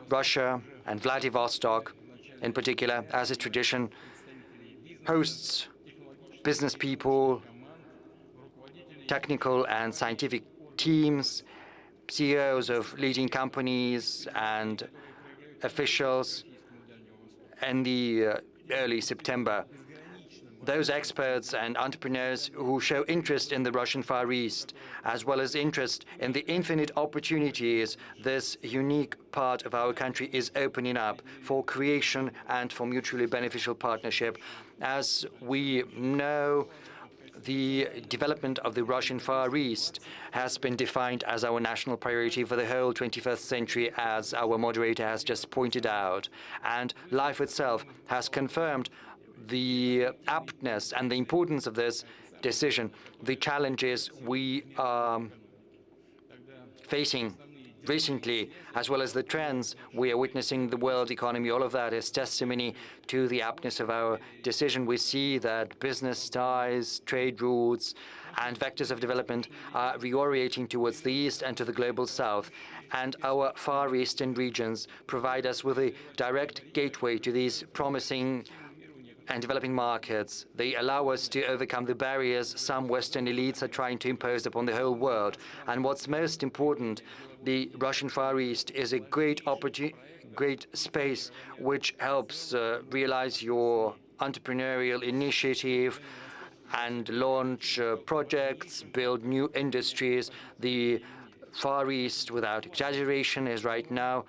Russia and Vladivostok, in particular, as is tradition, hosts business people, technical and scientific teams, CEOs of leading companies and officials in the early September. Those experts and entrepreneurs who show interest in the Russian Far East, as well as interest in the infinite opportunities this unique part of our country is opening up for creation and for mutually beneficial partnership. As we know, the development of the Russian Far East has been defined as our national priority for the whole 21st century, as our moderator has just pointed out. And life itself has confirmed the aptness and the importance of this decision. The challenges we are facing recently, as well as the trends we are witnessing in the world economy, all of that is testimony to the aptness of our decision. We see that business ties, trade routes, and vectors of development are reorientating towards the east and to the global south. And our Far Eastern regions provide us with a direct gateway to these promising and developing markets. They allow us to overcome the barriers some Western elites are trying to impose upon the whole world. And what's most important, the Russian Far East is a great space which helps realize your entrepreneurial initiative and launch projects, build new industries. The Far East, without exaggeration, is right now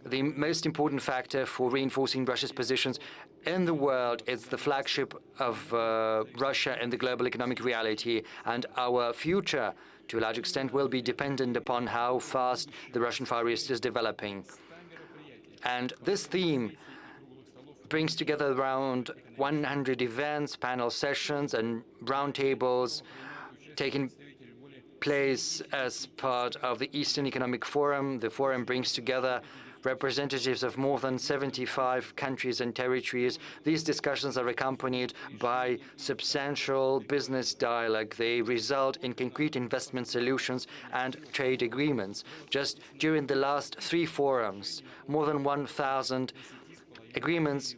the most important factor for reinforcing Russia's positions in the world. It's the flagship of Russia in the global economic reality, and our future, to a large extent, will be dependent upon how fast the Russian Far East is developing. And this theme brings together around 100 events, panel sessions, and roundtables taking place as part of the Eastern Economic Forum. The forum brings together representatives of more than 75 countries and territories. These discussions are accompanied by substantial business dialogue. They result in concrete investment solutions and trade agreements. Just during the last 3 forums, more than 1,000 agreements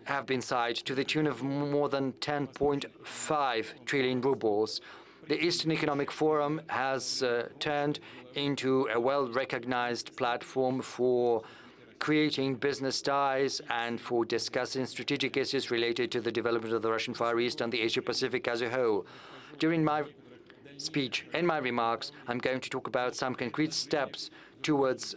have been signed to the tune of more than 10.5 trillion rubles. The Eastern Economic Forum has turned into a well-recognized platform for creating business ties and for discussing strategic issues related to the development of the Russian Far East and the Asia-Pacific as a whole. During my speech, in my remarks, I'm going to talk about some concrete steps towards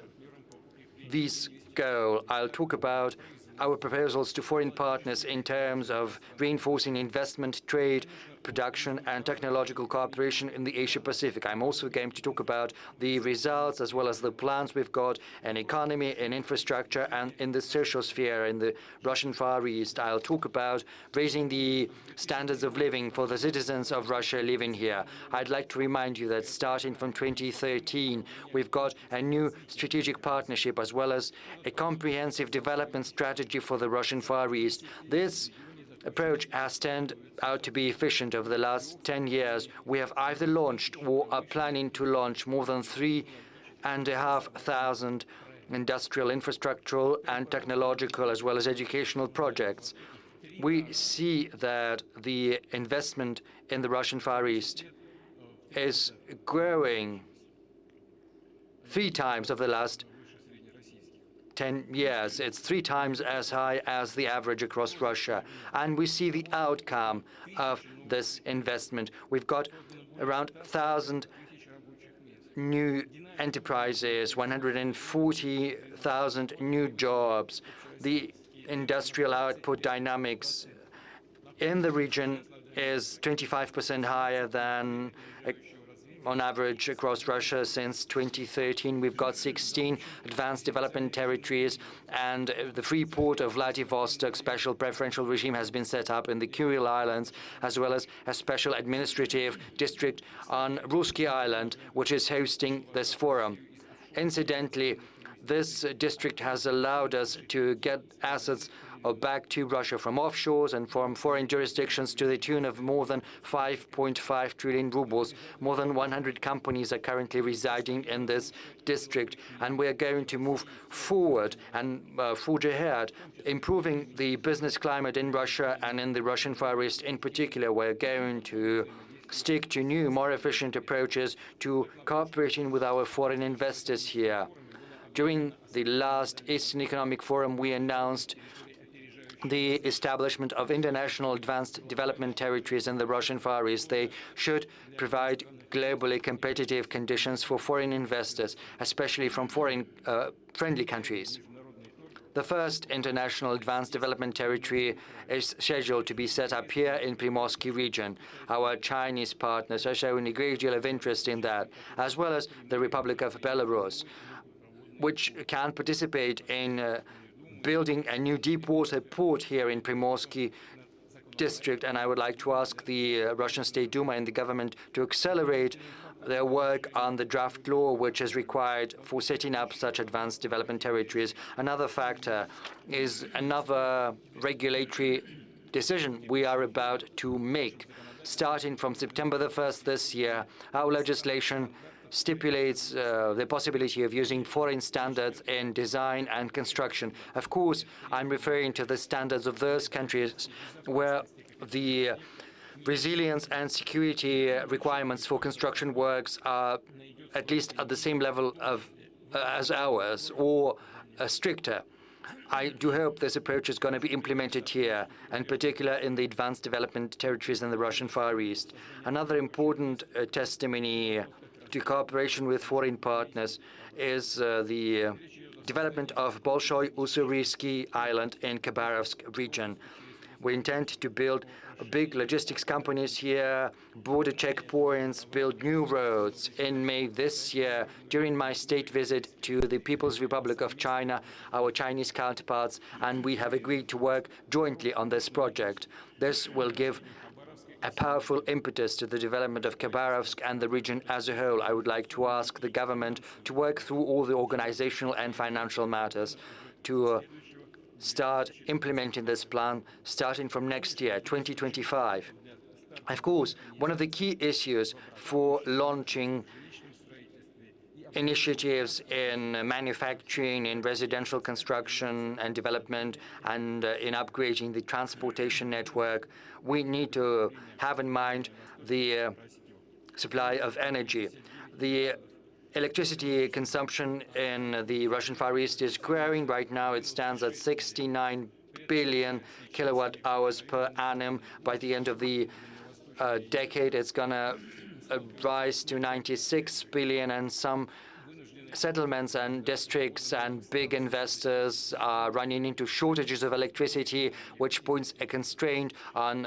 this goal. I'll talk about our proposals to foreign partners in terms of reinforcing investment, trade, production, and technological cooperation in the Asia-Pacific. I'm also going to talk about the results as well as the plans we've got in economy, in infrastructure, and in the social sphere in the Russian Far East. I'll talk about raising the standards of living for the citizens of Russia living here. I'd like to remind you that starting from 2013, we've got a new strategic partnership as well as a comprehensive development strategy for the Russian Far East. This approach has turned out to be efficient over the last 10 years. We have either launched or are planning to launch more than 3,500 industrial, infrastructural, and technological, as well as educational projects. We see that the investment in the Russian Far East is growing 3 times over the last 10 years. It's 3 times as high as the average across Russia. And we see the outcome of this investment. We've got around 1,000 new enterprises, 140,000 new jobs. The industrial output dynamics in the region is 25% higher than on average across Russia since 2013. We've got 16 advanced development territories, and the free port of Vladivostok special preferential regime has been set up in the Kuril Islands, as well as a special administrative district on Ruski Island, which is hosting this forum. Incidentally, this district has allowed us to get assets back to Russia from offshores and from foreign jurisdictions to the tune of more than 5.5 trillion rubles. More than 100 companies are currently residing in this district, and we are going to move forward and forge ahead, improving the business climate in Russia and in the Russian Far East in particular. We're going to stick to new, more efficient approaches to cooperating with our foreign investors here. During the last Eastern Economic Forum, we announced the establishment of international advanced development territories in the Russian Far East. They should provide globally competitive conditions for foreign investors, especially from foreign friendly countries. The first international advanced development territory is scheduled to be set up here in Primorsky region. Our Chinese partners are showing a great deal of interest in that, as well as the Republic of Belarus, which can participate in building a new deep-water port here in Primorsky district. And I would like to ask the Russian State Duma and the government to accelerate their work on the draft law which is required for setting up such advanced development territories. Another factor is another regulatory decision we are about to make. Starting from September the 1st this year, our legislation stipulates the possibility of using foreign standards in design and construction. Of course, I'm referring to the standards of those countries where the resilience and security requirements for construction works are at least at the same level as ours, or stricter. I do hope this approach is going to be implemented here, in particular in the advanced development territories in the Russian Far East. Another important testimony to cooperation with foreign partners is the development of Bolshoy Ussuriysky Island in Khabarovsk region. We intend to build big logistics companies here, border checkpoints, build new roads. In May this year, during my state visit to the People's Republic of China, our Chinese counterparts and we have agreed to work jointly on this project. This will give a powerful impetus to the development of Khabarovsk and the region as a whole. I would like to ask the government to work through all the organizational and financial matters to start implementing this plan starting from next year, 2025. Of course, one of the key issues for launching initiatives in manufacturing, in residential construction and development, and in upgrading the transportation network, we need to have in mind the supply of energy. The electricity consumption in the Russian Far East is growing. Right now it stands at 69 billion kilowatt hours per annum. By the end of the decade, it's going to rise to 96 billion, and some settlements and districts and big investors are running into shortages of electricity, which puts a constraint on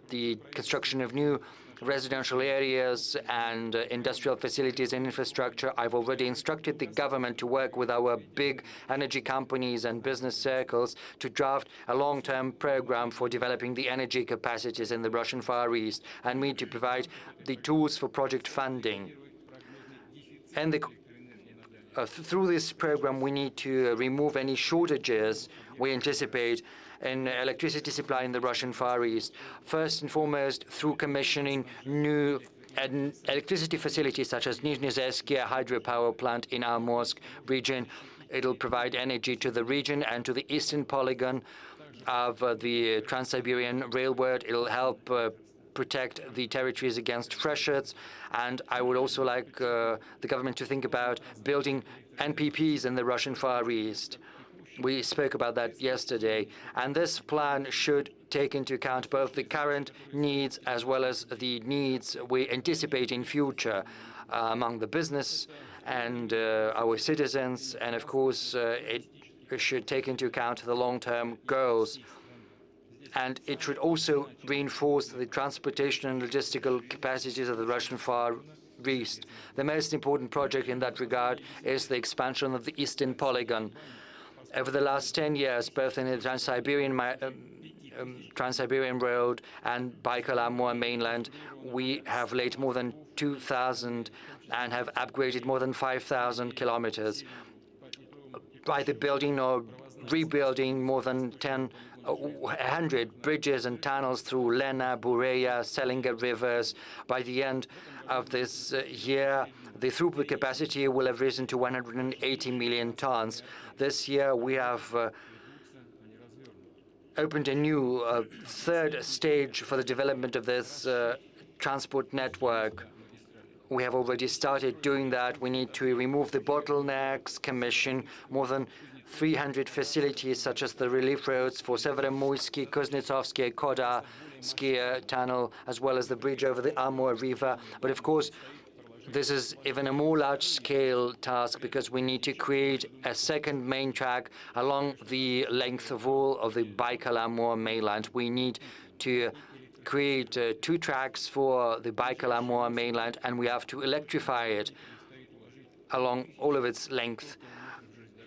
the construction of new residential areas and industrial facilities and infrastructure. I've already instructed the government to work with our big energy companies and business circles to draft a long-term program for developing the energy capacities in the Russian Far East, and we need to provide the tools for project funding. And through this program, we need to remove any shortages we anticipate in electricity supply in the Russian Far East. First and foremost, through commissioning new electricity facilities such as Nizhny hydropower plant in Amursk region. It'll provide energy to the region and to the eastern polygon of the Trans-Siberian Railroad. It'll help protect the territories against freshets. And I would also like the government to think about building NPPs in the Russian Far East. We spoke about that yesterday. And this plan should take into account both the current needs as well as the needs we anticipate in future among the business and our citizens. And of course, it should take into account the long-term goals. And it should also reinforce the transportation and logistical capacities of the Russian Far East. The most important project in that regard is the expansion of the Eastern Polygon. Over the last 10 years, both in the Trans-Siberian Road and Baikal-Amur mainland, we have laid more than 2,000 and have upgraded more than 5,000 kilometers by the building or rebuilding more than 10 100 bridges and tunnels through Lena, Bureya, Selinga rivers. By the end of this year, the throughput capacity will have risen to 180 million tons. This year, we have opened a new third stage for the development of this transport network. We have already started doing that. We need to remove the bottlenecks, commission more than 300 facilities, such as the relief roads for Severomoysky, Kuznetsovsky, Kodarsky tunnel, as well as the bridge over the Amur River. But of course, this is even a more large-scale task because we need to create a second main track along the length of all of the Baikal-Amur mainland. We need to create 2 tracks for the Baikal-Amur mainland, and we have to electrify it along all of its length.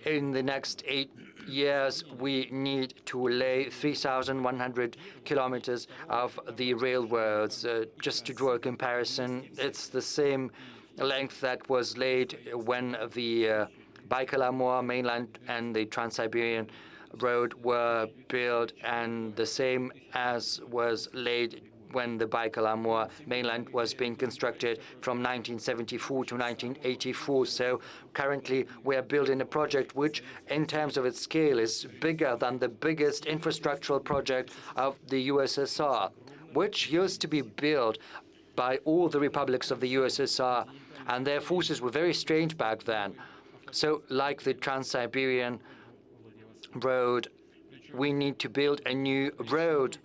In the next 8 years, we need to lay 3,100 kilometers of the railroads. Just to draw a comparison, it's the same length that was laid when the Baikal-Amur mainland and the Trans-Siberian Road were built, and the same as was laid when the Baikal-Amur mainland was being constructed from 1974 to 1984. So currently we are building a project which, in terms of its scale, is bigger than the biggest infrastructural project of the USSR, which used to be built by all the republics of the USSR, and their forces were very strange back then. So like the Trans-Siberian Road, we need to build a new road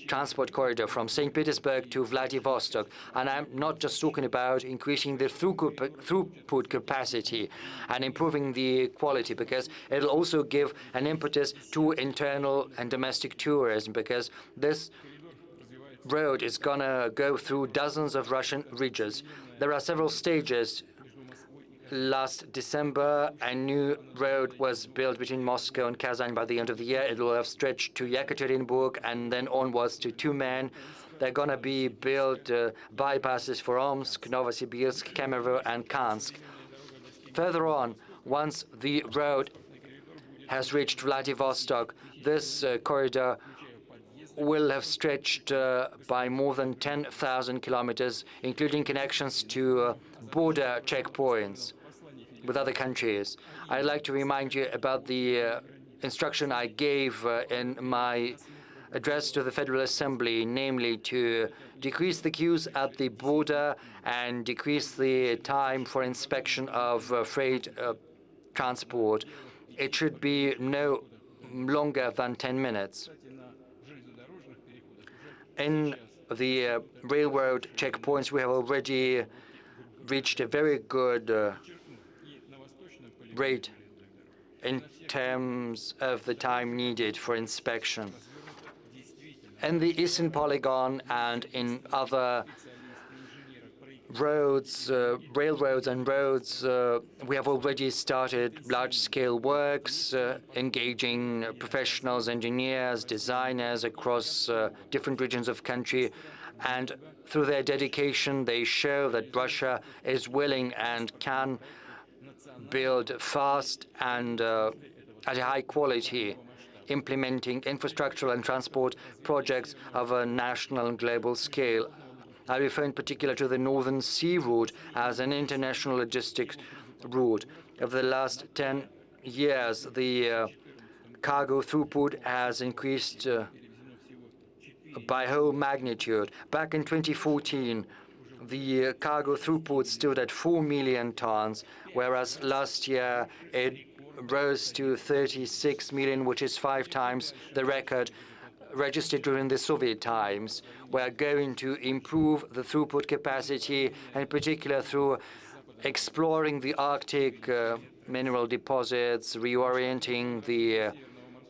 transport corridor from St. Petersburg to Vladivostok. And I'm not just talking about increasing the throughput capacity and improving the quality, because it'll also give an impetus to internal and domestic tourism, because this road is going to go through dozens of Russian regions. There are several stages. Last December, a new road was built between Moscow and Kazan. By the end of the year, it will have stretched to Yekaterinburg and then onwards to Tyumen. There are going to be built bypasses for Omsk, Novosibirsk, Kemerovo, and Kansk. Further on, once the road has reached Vladivostok, this corridor will have stretched by more than 10,000 kilometers, including connections to border checkpoints with other countries. I'd like to remind you about the instruction I gave in my address to the Federal Assembly, namely to decrease the queues at the border and decrease the time for inspection of freight transport. It should be no longer than 10 minutes. In the railroad checkpoints, we have already reached a very good rate in terms of the time needed for inspection. In the Eastern Polygon and in other roads, railroads and roads, we have already started large-scale works, engaging professionals, engineers, designers across different regions of country. And through their dedication, they show that Russia is willing and can build fast and at a high quality, implementing infrastructural and transport projects of a national and global scale. I refer in particular to the Northern Sea route as an international logistics route. Over the last 10 years, the cargo throughput has increased by whole magnitude. Back in 2014, the cargo throughput stood at 4 million tons, whereas last year it rose to 36 million, which is 5 times the record registered during the Soviet times. We're going to improve the throughput capacity, in particular through exploring the Arctic mineral deposits, reorienting the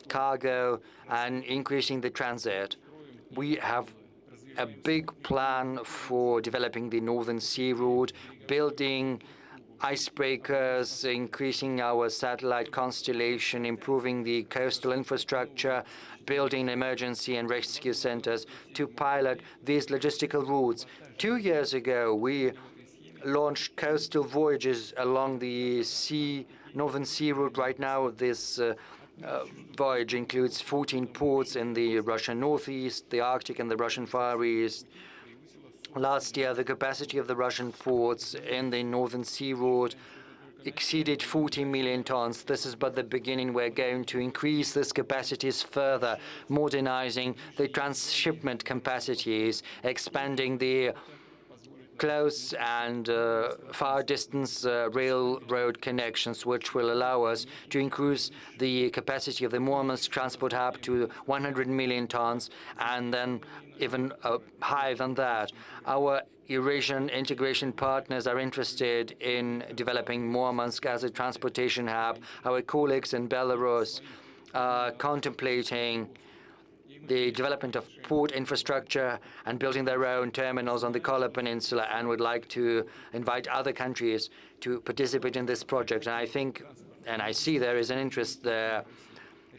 cargo, and increasing the transit. We have a big plan for developing the Northern Sea route, building icebreakers, increasing our satellite constellation, improving the coastal infrastructure, building emergency and rescue centers to pilot these logistical routes. 2 years ago, we launched coastal voyages along the Northern Sea route. Right now, this voyage includes 14 ports in the Russian northeast, the Arctic, and the Russian Far East. Last year, the capacity of the Russian ports in the Northern Sea Route exceeded 40 million tons. This is but the beginning. We're going to increase these capacities further, modernizing the transshipment capacities, expanding the close and far distance railroad connections, which will allow us to increase the capacity of the Murmansk transport hub to 100 million tons, and then even higher than that. Our Eurasian integration partners are interested in developing Murmansk as a transportation hub. Our colleagues in Belarus are contemplating the development of port infrastructure and building their own terminals on the Kola Peninsula, and would like to invite other countries to participate in this project. And I think, and I see there is an interest there.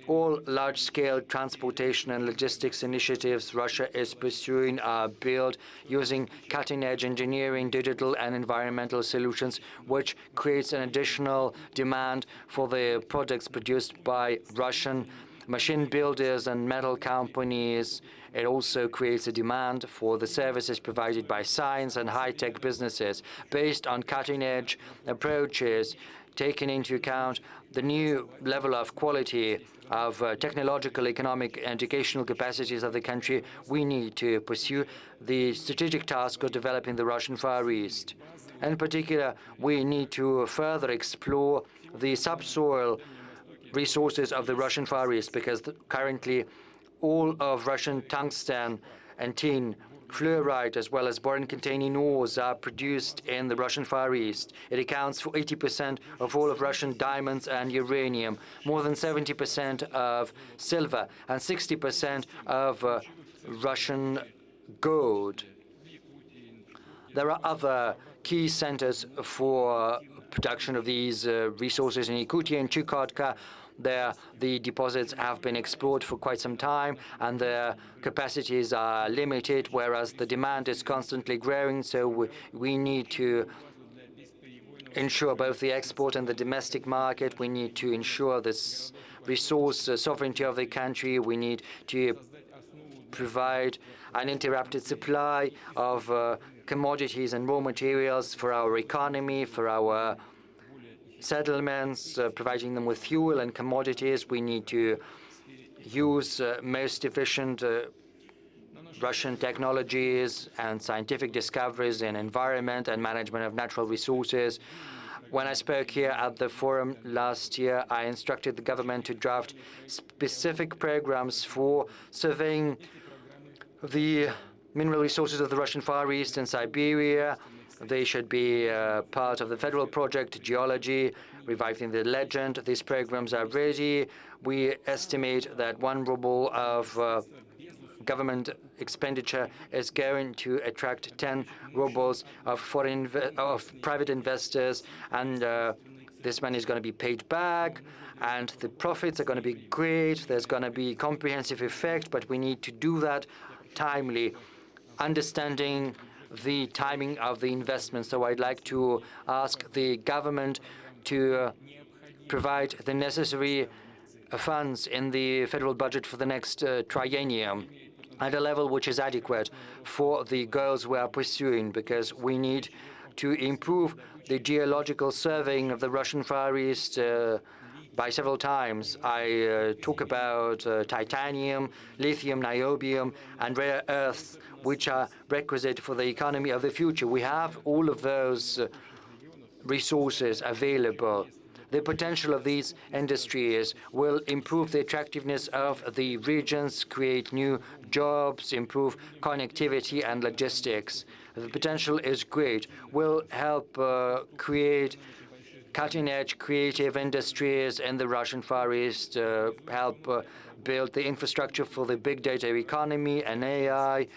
All large-scale transportation and logistics initiatives Russia is pursuing are built using cutting-edge engineering, digital and environmental solutions, which creates an additional demand for the products produced by Russian machine builders and metal companies. It also creates a demand for the services provided by science and high-tech businesses based on cutting-edge approaches, taking into account the new level of quality of technological, economic, and educational capacities of the country. We need to pursue the strategic task of developing the Russian Far East. In particular, we need to further explore the subsoil resources of the Russian Far East, because currently all of Russian tungsten and tin, fluorite, as well as boron-containing ores are produced in the Russian Far East. It accounts for 80% of all of Russian diamonds and uranium, more than 70% of silver, and 60% of Russian gold. There are other key centers for production of these resources in Yakutia and Chukotka. There, the deposits have been explored for quite some time, and their capacities are limited, whereas the demand is constantly growing. So we need to ensure both the export and the domestic market. We need to ensure this resource sovereignty of the country. We need to provide an uninterrupted supply of commodities and raw materials for our economy, for our settlements, providing them with fuel and commodities. We need to use most efficient Russian technologies and scientific discoveries in environment and management of natural resources. When I spoke here at the forum last year, I instructed the government to draft specific programs for surveying the mineral resources of the Russian Far East and Siberia. They should be part of the federal project, Geology, Reviving the Legend. These programs are ready. We estimate that 1 ruble of government expenditure is going to attract 10 rubles of private investors, and this money is going to be paid back, and the profits are going to be great. There's going to be comprehensive effect, but we need to do that timely, understanding the timing of the investment. So I'd like to ask the government to provide the necessary funds in the federal budget for the next triennium at a level which is adequate for the goals we are pursuing, because we need to improve the geological surveying of the Russian Far East by several times. I talk about titanium, lithium, niobium, and rare earths, which are requisite for the economy of the future. We have all of those resources available. The potential of these industries will improve the attractiveness of the regions, create new jobs, improve connectivity and logistics. The potential is great. Will help create cutting-edge creative industries in the Russian Far East, help build the infrastructure for the big data economy and AI,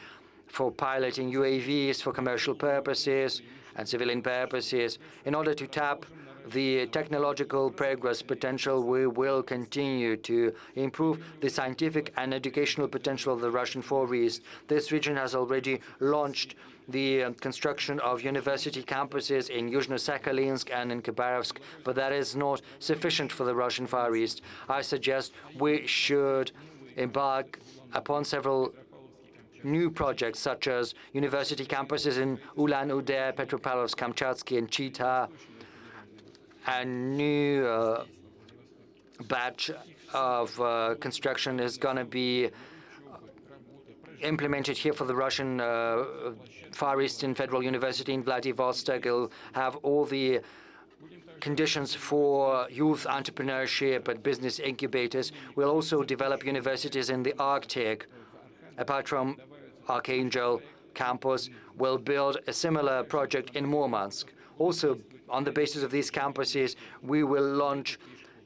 for piloting UAVs for commercial purposes and civilian purposes, in order to tap the technological progress potential, we will continue to improve the scientific and educational potential of the Russian Far East. This region has already launched the construction of university campuses in Yuzhno-Sakhalinsk and in Khabarovsk, but that is not sufficient for the Russian Far East. I suggest we should embark upon several new projects, such as university campuses in Ulan-Ude, Petropavlovsk-Kamchatsky, and Chita, and new batch of construction is going to be implemented here for the Russian Far Eastern Federal University in Vladivostok. It'll have all the conditions for youth entrepreneurship and business incubators. We'll also develop universities in the Arctic. Apart from Archangel campus, we'll build a similar project in Murmansk. Also, on the basis of these campuses, we will launch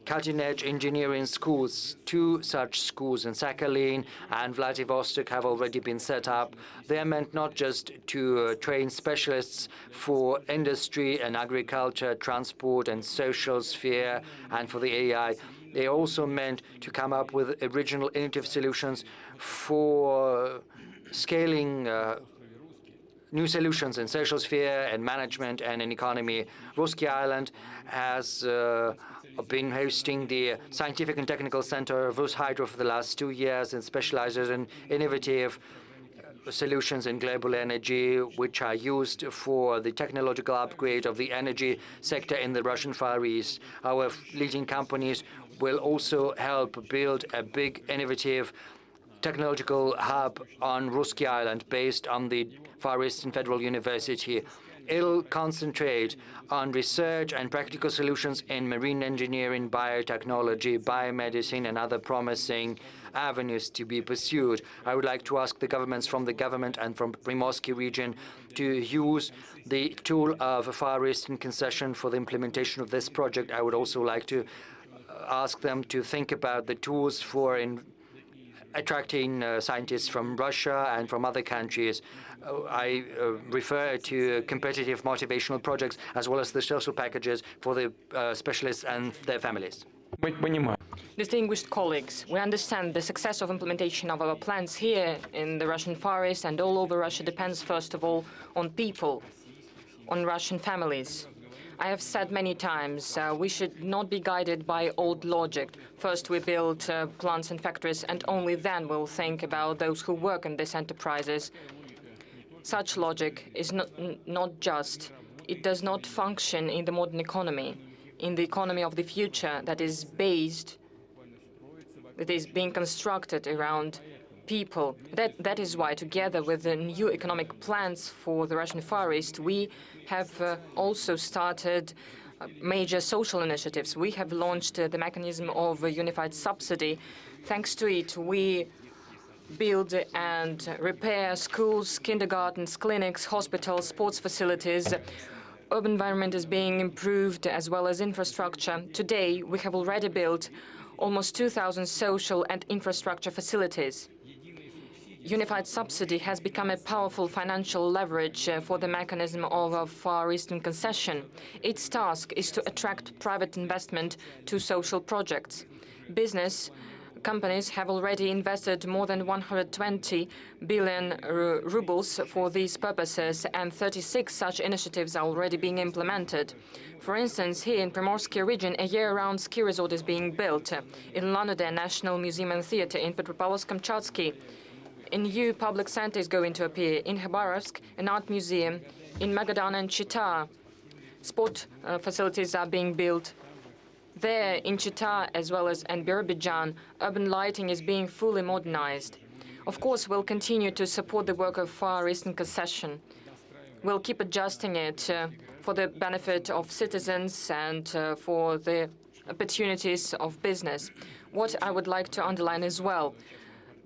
cutting-edge engineering schools. 2 such schools in Sakhalin and Vladivostok have already been set up. They are meant not just to train specialists for industry and agriculture, transport and social sphere, and for the AI. They are also meant to come up with original innovative solutions for scaling new solutions in social sphere and management and in economy. Ruski Island has been hosting the Scientific and Technical Center of Rushydro for the last 2 years and specializes in innovative solutions in global energy, which are used for the technological upgrade of the energy sector in the Russian Far East. Our leading companies will also help build a big innovative technological hub on Ruski Island based on the Far Eastern Federal University. It'll concentrate on research and practical solutions in marine engineering, biotechnology, biomedicine, and other promising avenues to be pursued. I would like to ask the governments from the government and from Primorsky region to use the tool of a Far Eastern concession for the implementation of this project. I would also like to ask them to think about the tools for attracting scientists from Russia and from other countries. I refer to competitive motivational projects as well as the social packages for the specialists and their families. Distinguished colleagues, we understand the success of implementation of our plans here in the Russian Far East and all over Russia depends, first of all, on people, on Russian families. I have said many times, we should not be guided by old logic. First we build plants and factories, and only then we'll think about those who work in these enterprises. Such logic is not just. It does not function in the modern economy, in the economy of the future that is being constructed around people. That is why, together with the new economic plans for the Russian Far East, we have also started major social initiatives. We have launched the mechanism of a unified subsidy. Thanks to it, we build and repair schools, kindergartens, clinics, hospitals, sports facilities. Urban environment is being improved as well as infrastructure. Today, we have already built almost 2,000 social and infrastructure facilities. Unified subsidy has become a powerful financial leverage for the mechanism of a Far Eastern concession. Its task is to attract private investment to social projects. Business companies have already invested more than 120 billion rubles for these purposes, and 36 such initiatives are already being implemented. For instance, here in Primorsky region, a year-round ski resort is being built. In Ulan-Ude National Museum and Theatre, in Petropavlovsk-Kamchatsky, a new public center is going to appear. In Khabarovsk, an art museum. In Magadan and Chita, sport facilities are being built. There, in Chita as well as in Birobidzhan, urban lighting is being fully modernized. Of course, we'll continue to support the work of Far Eastern concession. We'll keep adjusting it for the benefit of citizens and for the opportunities of business. What I would like to underline as well,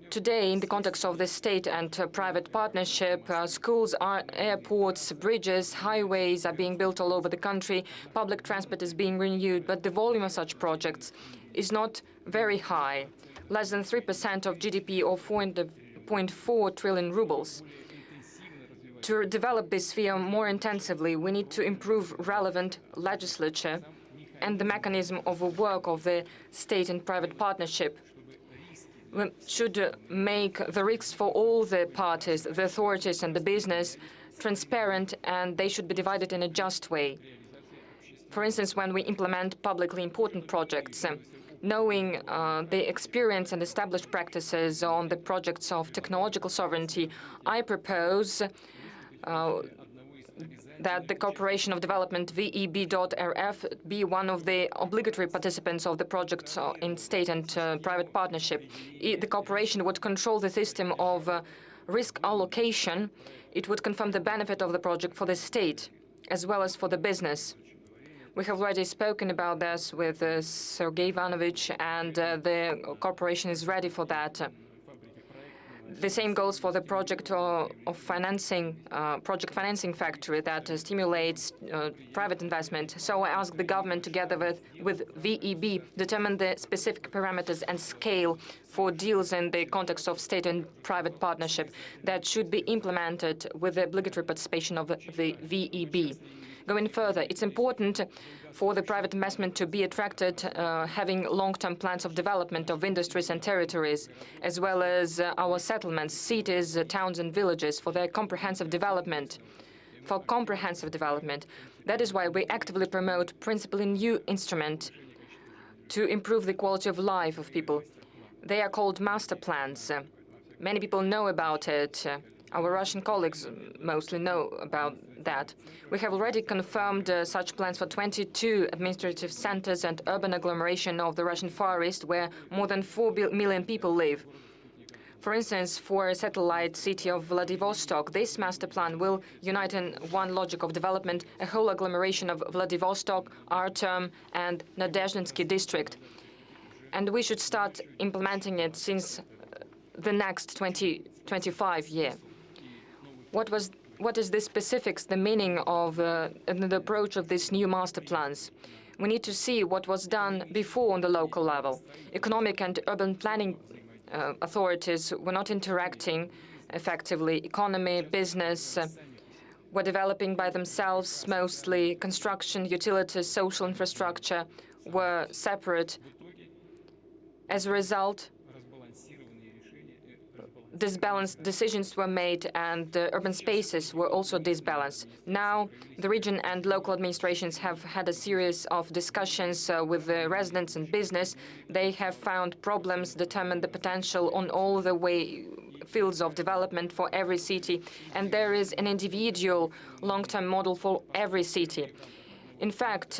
today, in the context of the state and private partnership, schools, airports, bridges, highways are being built all over the country. Public transport is being renewed, but the volume of such projects is not very high, less than 3% of GDP or 4.4 trillion rubles. To develop this sphere more intensively, we need to improve relevant legislature and the mechanism of work of the state and private partnership. We should make the risks for all the parties, the authorities and the business, transparent, and they should be divided in a just way. For instance, when we implement publicly important projects, knowing the experience and established practices on the projects of technological sovereignty, I propose that the Corporation of Development VEB.RF be one of the obligatory participants of the projects in state and private partnership. The corporation would control the system of risk allocation. It would confirm the benefit of the project for the state as well as for the business. We have already spoken about this with Sergei Ivanovich, and the corporation is ready for that. The same goes for the project of financing, project financing factory that stimulates private investment. So I ask the government, together with VEB, determine the specific parameters and scale for deals in the context of state and private partnership that should be implemented with the obligatory participation of the VEB. Going further, it's important for the private investment to be attracted, having long-term plans of development of industries and territories, as well as our settlements, cities, towns and villages for their comprehensive development. That is why we actively promote principally new instrument to improve the quality of life of people. They are called master plans. Many people know about it. Our Russian colleagues mostly know about that. We have already confirmed such plans for 22 administrative centers and urban agglomeration of the Russian Far East, where more than 4 million people live. For instance, for a satellite city of Vladivostok, this master plan will unite in one logic of development a whole agglomeration of Vladivostok, Artem, and Nadezhdinsky district. And we should start implementing it since the next 2025 year. What is the specifics, the meaning of and the approach of these new master plans? We need to see what was done before on the local level. Economic and urban planning authorities were not interacting effectively. Economy, business were developing by themselves mostly. Construction, utilities, social infrastructure were separate. As a result, disbalanced decisions were made, and urban spaces were also disbalanced. Now, the region and local administrations have had a series of discussions with the residents and business. They have found problems, determined the potential on all the fields of development for every city, and there is an individual long-term model for every city. In fact,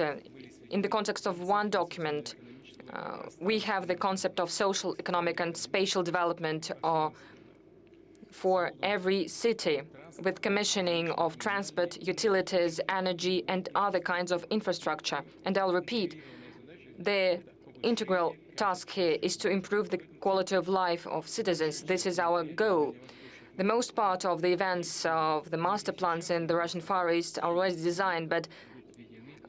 in the context of one document, we have the concept of social, economic, and spatial development for every city, with commissioning of transport, utilities, energy, and other kinds of infrastructure. And I'll repeat, the integral task here is to improve the quality of life of citizens. This is our goal. The most part of the events of the master plans in the Russian Far East are already designed, but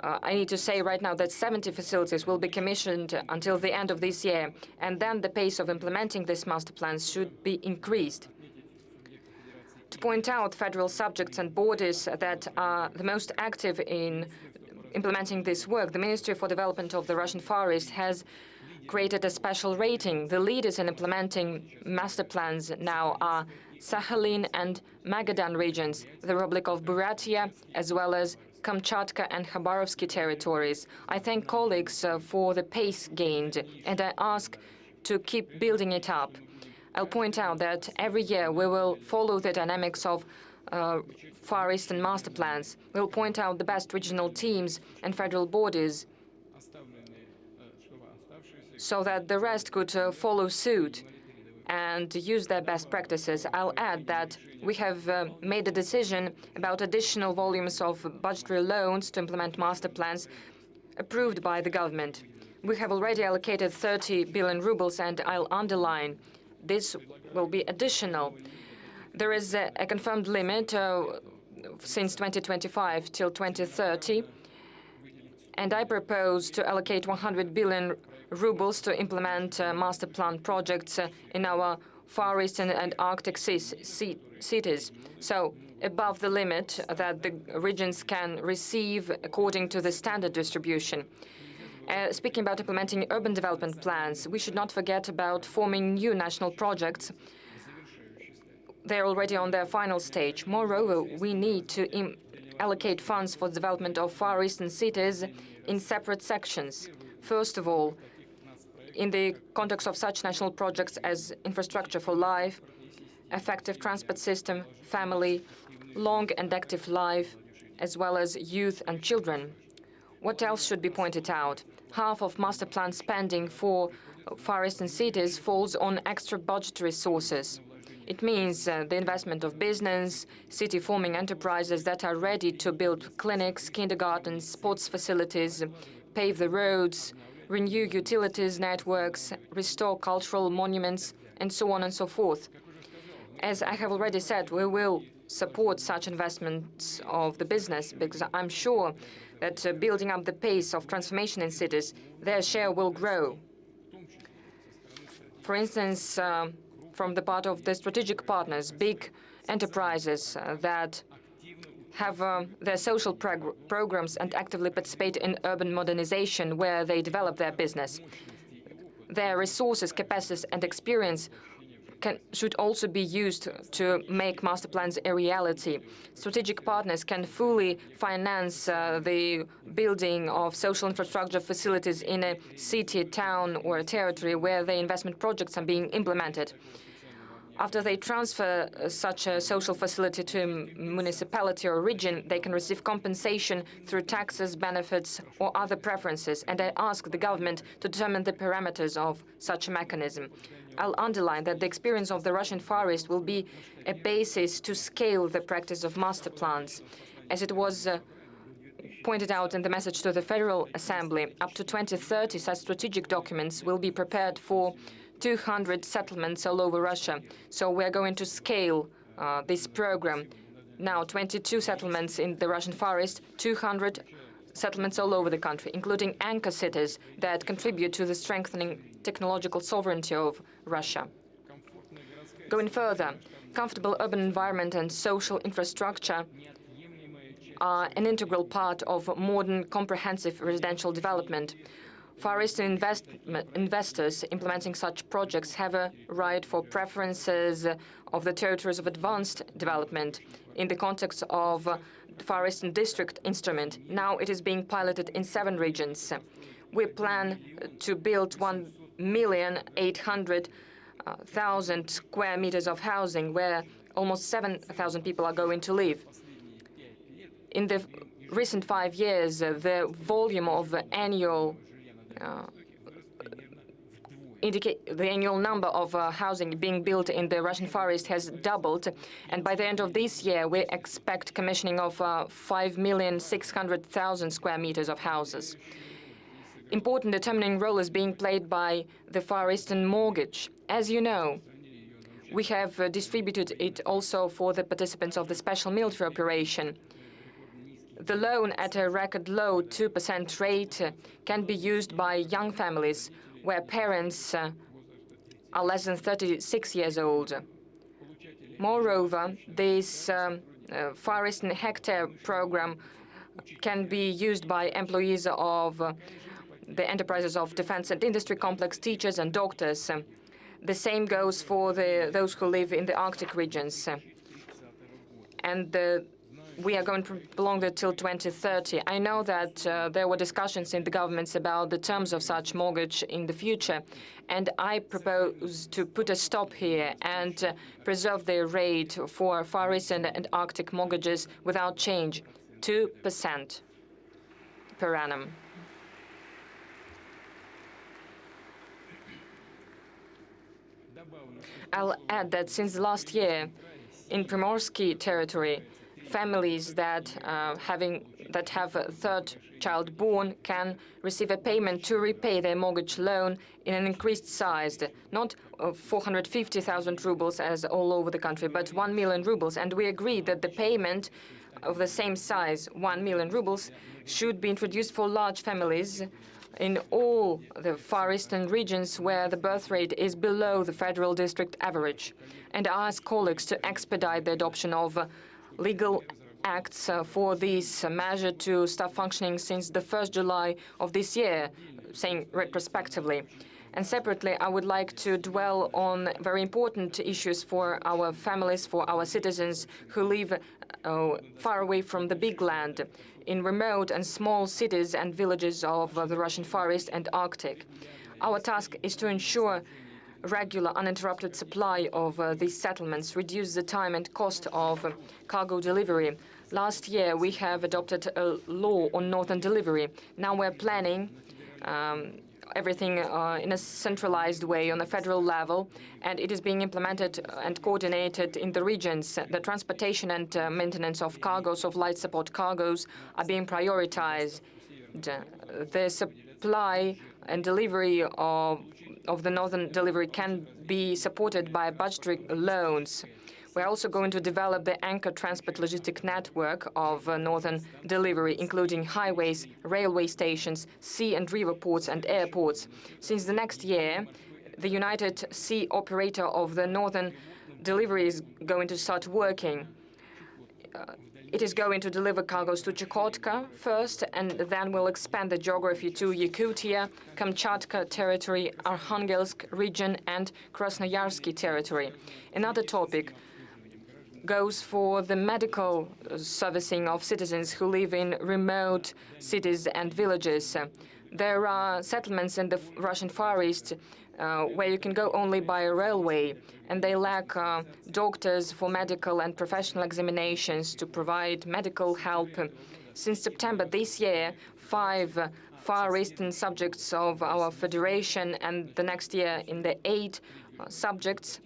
I need to say right now that 70 facilities will be commissioned until the end of this year, and then the pace of implementing these master plans should be increased. To point out federal subjects and bodies that are the most active in implementing this work, the Ministry for Development of the Russian Far East has created a special rating. The leaders in implementing master plans now are Sakhalin and Magadan regions, the Republic of Buryatia, as well as Kamchatka and Khabarovsky territories. I thank colleagues for the pace gained, and I ask to keep building it up. I'll point out that every year we will follow the dynamics of Far Eastern master plans. We'll point out the best regional teams and federal bodies so that the rest could follow suit and use their best practices. I'll add that we have made a decision about additional volumes of budgetary loans to implement master plans approved by the government. We have already allocated 30 billion rubles, and I'll underline this will be additional. There is a confirmed limit since 2025 till 2030, and I propose to allocate 100 billion rubles to implement master plan projects in our Far Eastern and Arctic cities. So above the limit that the regions can receive according to the standard distribution. Speaking about implementing urban development plans, we should not forget about forming new national projects. They're already on their final stage. Moreover, we need to allocate funds for the development of Far Eastern cities in separate sections. First of all, in the context of such national projects as infrastructure for life, effective transport system, family, long and active life, as well as youth and children. What else should be pointed out? Half of master plan spending for Far Eastern cities falls on extra budgetary sources. It means the investment of business, city-forming enterprises that are ready to build clinics, kindergartens, sports facilities, pave the roads, renew utilities networks, restore cultural monuments, and so on and so forth. As I have already said, we will support such investments of the business because I'm sure that building up the pace of transformation in cities, their share will grow. For instance, from the part of the strategic partners, big enterprises that have their social programs and actively participate in urban modernization where they develop their business. Their resources, capacities, and experience should also be used to make master plans a reality. Strategic partners can fully finance the building of social infrastructure facilities in a city, town, or a territory where the investment projects are being implemented. After they transfer such a social facility to a municipality or region, they can receive compensation through taxes, benefits, or other preferences, and I ask the government to determine the parameters of such a mechanism. I'll underline that the experience of the Russian Far East will be a basis to scale the practice of master plans. As it was pointed out in the message to the Federal Assembly, up to 2030, such strategic documents will be prepared for 200 settlements all over Russia. So we're going to scale this program. Now, 22 settlements in the Russian Far East, 200 settlements all over the country, including anchor cities that contribute to the strengthening technological sovereignty of Russia. Going further, comfortable urban environment and social infrastructure are an integral part of modern comprehensive residential development. Far Eastern investors implementing such projects have a right for preferences of the territories of advanced development in the context of the Far Eastern District instrument. Now it is being piloted in 7 regions. We plan to build 1,800,000 square meters of housing where almost 7,000 people are going to live. In the recent 5 years, the volume of annual the annual number of housing being built in the Russian Far East has doubled, and by the end of this year, we expect commissioning of 5,600,000 square meters of houses. Important determining role is being played by the Far Eastern mortgage. As you know, we have distributed it also for the participants of the special military operation. The loan at a record low 2% rate can be used by young families where parents are less than 36 years old. Moreover, this Far Eastern Hectare program can be used by employees of the enterprises of defense and industry complex, teachers and doctors. The same goes for those who live in the Arctic regions. And we are going to prolong it till 2030. I know that there were discussions in the governments about the terms of such mortgage in the future, and I propose to put a stop here and preserve the rate for Far Eastern and Arctic mortgages without change, 2% per annum. I'll add that since last year, in Primorsky territory, families that have a 3rd child born can receive a payment to repay their mortgage loan in an increased size, not 450,000 rubles as all over the country, but 1 million rubles. And we agreed that the payment of the same size, 1 million rubles, should be introduced for large families in all the Far Eastern regions where the birth rate is below the federal district average. And I ask colleagues to expedite the adoption of legal acts for this measure to start functioning since the 1st July of this year, saying retrospectively. And separately, I would like to dwell on very important issues for our families, for our citizens who live far away from the big land, in remote and small cities and villages of the Russian Far East and Arctic. Our task is to ensure regular, uninterrupted supply of these settlements, reduce the time and cost of cargo delivery. Last year, we have adopted a law on northern delivery. Now we're planning everything in a centralized way on a federal level, and it is being implemented and coordinated in the regions. The transportation and maintenance of cargoes, of light support cargoes, are being prioritized. The supply and delivery of the northern delivery can be supported by budgetary loans. We're also going to develop the anchor transport logistic network of northern delivery, including highways, railway stations, sea and river ports and airports. Since the next year, the United Sea operator of the northern delivery is going to start working. It is going to deliver cargoes to Chukotka first, and then will expand the geography to Yakutia, Kamchatka territory, Arkhangelsk region, and Krasnoyarsky territory. Another topic goes for the medical servicing of citizens who live in remote cities and villages. There are settlements in the Russian Far East where you can go only by railway, and they lack doctors for medical and professional examinations to provide medical help. Since September this year, 5 Far Eastern subjects of our federation, and the next year in the 8 subjects,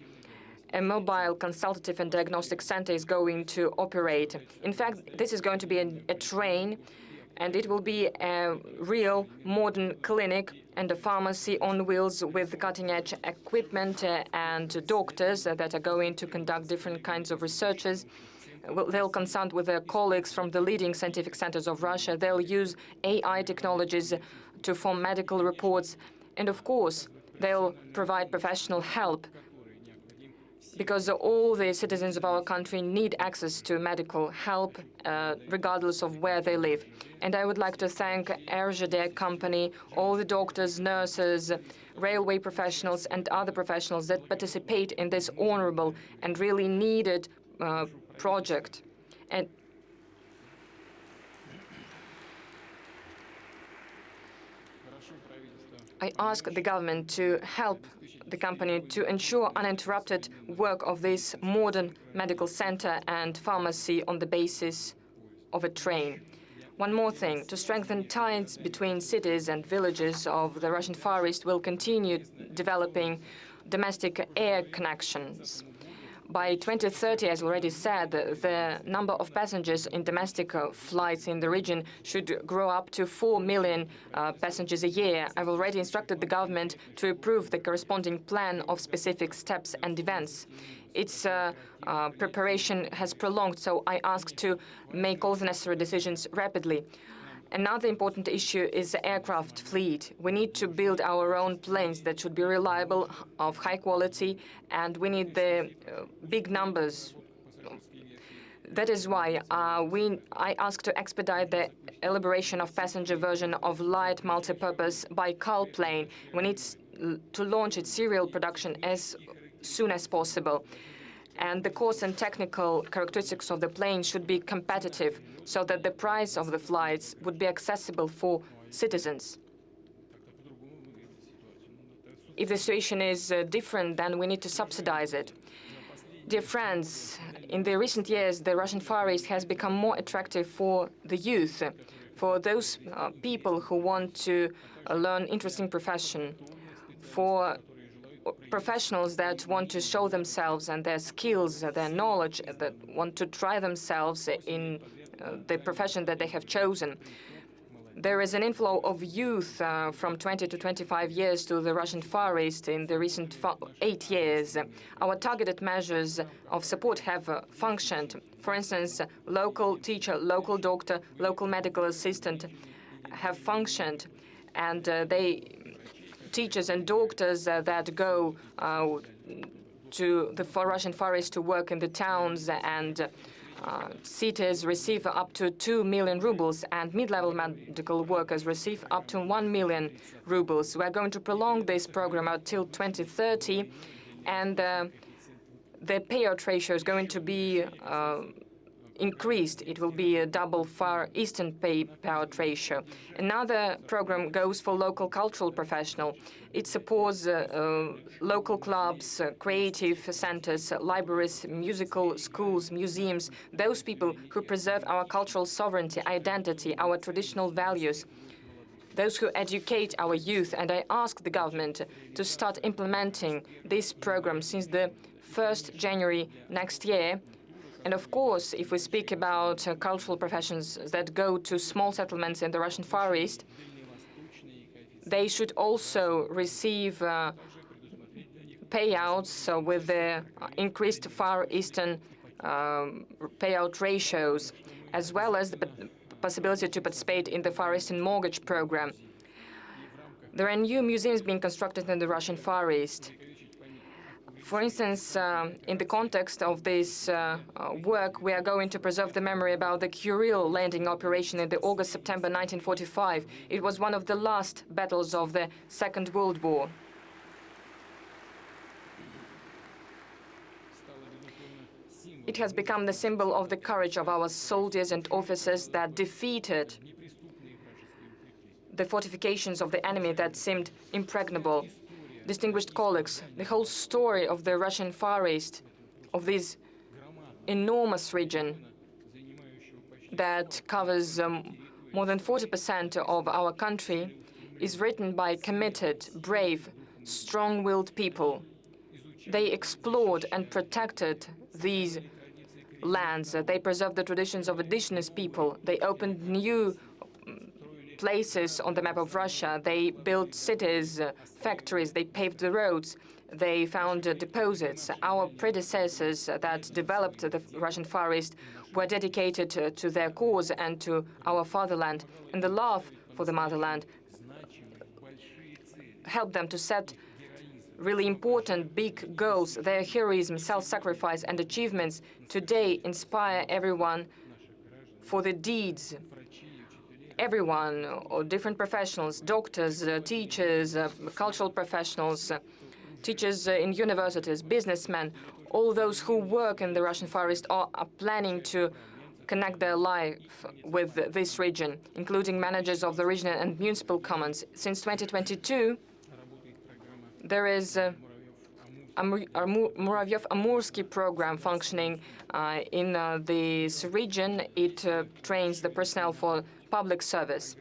a mobile consultative and diagnostic center is going to operate. In fact, this is going to be a train, and it will be a real modern clinic and a pharmacy on wheels with cutting-edge equipment and doctors that are going to conduct different kinds of researches. They'll consult with their colleagues from the leading scientific centers of Russia. They'll use AI technologies to form medical reports. And of course, they'll provide professional help, because all the citizens of our country need access to medical help, regardless of where they live. And I would like to thank RZD company, all the doctors, nurses, railway professionals, and other professionals that participate in this honorable and really needed project. And I ask the government to help the company to ensure uninterrupted work of this modern medical center and pharmacy on the basis of a train. One more thing, to strengthen ties between cities and villages of the Russian Far East, will continue developing domestic air connections. By 2030, as already said, the number of passengers in domestic flights in the region should grow up to 4 million passengers a year. I've already instructed the government to approve the corresponding plan of specific steps and events. Its preparation has prolonged, so I ask to make all the necessary decisions rapidly. Another important issue is the aircraft fleet. We need to build our own planes that should be reliable, of high quality, and we need the big numbers. That is why I ask to expedite the elaboration of passenger version of light multi-purpose Baikal plane. We need to launch its serial production as soon as possible. And the cost and technical characteristics of the plane should be competitive, so that the price of the flights would be accessible for citizens. If the situation is different, then we need to subsidize it. Dear friends, in the recent years, the Russian Far East has become more attractive for the youth, for those people who want to learn interesting profession, for professionals that want to show themselves and their skills, their knowledge, that want to try themselves in the profession that they have chosen. There is an inflow of youth from 20 to 25 years to the Russian Far East in the recent 8 years. Our targeted measures of support have functioned. For instance, local teacher, local doctor, local medical assistant have functioned, and teachers and doctors that go to the Russian Far East to work in the towns and cities receive up to 2 million rubles, and mid-level medical workers receive up to 1 million rubles. We are going to prolong this program until 2030, and the payout ratio is going to be increased. It will be a double Far Eastern payout ratio. Another program goes for local cultural professional. It supports local clubs, creative centers, libraries, musical schools, museums, those people who preserve our cultural sovereignty, identity, our traditional values, those who educate our youth. And I ask the government to start implementing this program since the 1st January next year. And of course, if we speak about cultural professions that go to small settlements in the Russian Far East, they should also receive payouts with the increased Far Eastern payout ratios, as well as the possibility to participate in the Far Eastern mortgage program. There are new museums being constructed in the Russian Far East. For instance, in the context of this work, we are going to preserve the memory about the Kuril landing operation in the August-September 1945. It was one of the last battles of the Second World War. It has become the symbol of the courage of our soldiers and officers that defeated the fortifications of the enemy that seemed impregnable. Distinguished colleagues, the whole story of the Russian Far East, of this enormous region that covers more than 40% of our country, is written by committed, brave, strong-willed people. They explored and protected these lands. They preserved the traditions of indigenous people. They opened new places on the map of Russia. They built cities, factories, they paved the roads, they found deposits. Our predecessors that developed the Russian Far East were dedicated to their cause and to our fatherland. And the love for the motherland helped them to set really important big goals. Their heroism, self-sacrifice and achievements today inspire everyone for the deeds. Everyone, or different professionals, doctors, teachers, cultural professionals, teachers in universities, businessmen, all those who work in the Russian Far East are planning to connect their life with this region, including managers of the regional and municipal commons. Since 2022, there is a Muravyev-Amursky program functioning in this region. It trains the personnel for public service.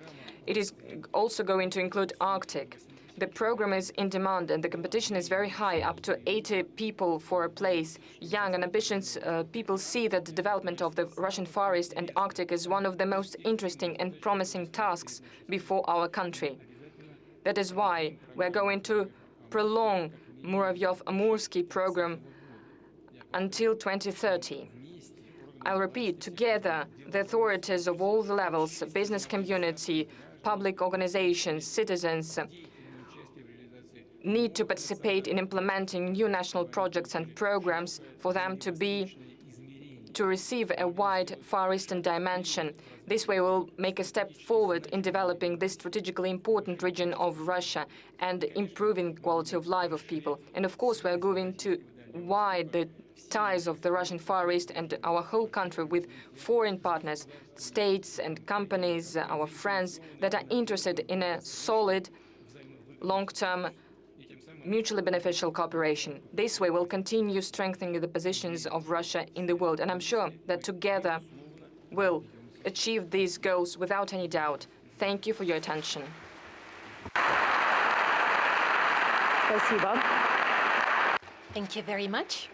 It is also going to include Arctic. The program is in demand and the competition is very high, up to 80 people for a place. Young and ambitious people see that the development of the Russian Far East and Arctic is one of the most interesting and promising tasks before our country. That is why we're going to prolong Muravyev-Amursky program until 2030. I'll repeat, together, the authorities of all the levels, business community, public organizations, citizens, need to participate in implementing new national projects and programs for them to receive a wide Far Eastern dimension. This way we'll make a step forward in developing this strategically important region of Russia and improving quality of life of people. And of course, we're going to widen the ties of the Russian Far East and our whole country with foreign partners, states and companies, our friends that are interested in a solid, long-term, mutually beneficial cooperation. This way we'll continue strengthening the positions of Russia in the world. And I'm sure that together we'll achieve these goals without any doubt. Thank you for your attention. Thank you very much.